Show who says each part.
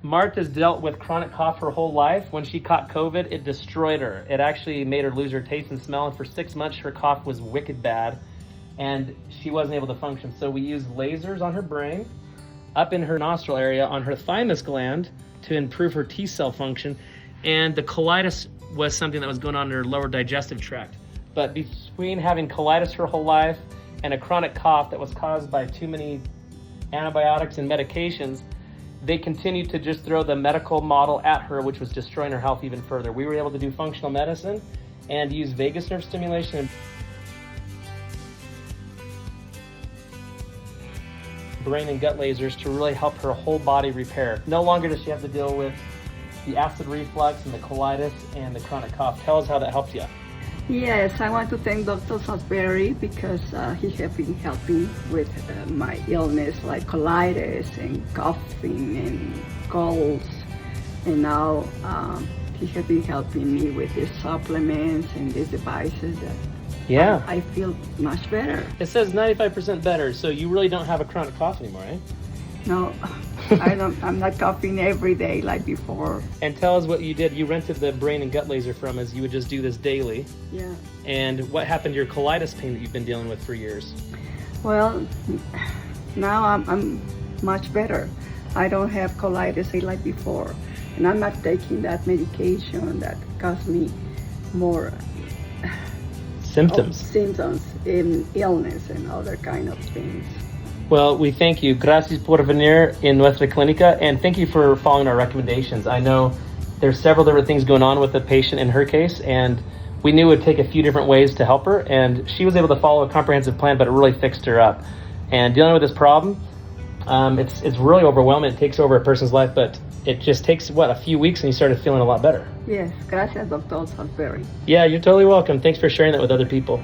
Speaker 1: Martha's dealt with chronic cough her whole life. When she caught COVID, it destroyed her. It actually made her lose her taste and smell, and for 6 months her cough was wicked bad and she wasn't able to function. So we used lasers on her brain, up in her nostril area, on her thymus gland to improve her T cell function, and the colitis was something that was going on in her lower digestive tract. But between having colitis her whole life and a chronic cough that was caused by too many antibiotics and medications, they continued to just throw the medical model at her, which was destroying her health even further. We were able to do functional medicine and use vagus nerve stimulation, brain and gut lasers to really help her whole body repair. No longer does she have to deal with the acid reflux and the colitis and the chronic cough. Tell us how that helped you.
Speaker 2: Yes, I want to thank Dr. Salisbury because he has been helping with my illness like colitis and coughing and colds. And now he has been helping me with these supplements and these devices that I feel much better.
Speaker 1: It says 95% better, so you really don't have a chronic cough anymore, eh?
Speaker 2: No, I'm not coughing every day like before.
Speaker 1: And tell us what you did. You rented the brain and gut laser from us. You would just do this daily.
Speaker 2: Yeah.
Speaker 1: And what happened to your colitis pain that you've been dealing with for years?
Speaker 2: Well, now I'm much better. I don't have colitis like before. And I'm not taking that medication that caused me more
Speaker 1: symptoms
Speaker 2: in illness and other kind of things.
Speaker 1: Well, we thank you. Gracias por venir en nuestra clínica, and thank you for following our recommendations. I know there's several different things going on with the patient in her case, and we knew it would take a few different ways to help her, and she was able to follow a comprehensive plan, but it really fixed her up. And dealing with this problem, it's really overwhelming. It takes over a person's life, but it just takes, a few weeks and you started feeling a lot better.
Speaker 2: Yes, gracias, Dr. Salisbury.
Speaker 1: Yeah, you're totally welcome. Thanks for sharing that with other people.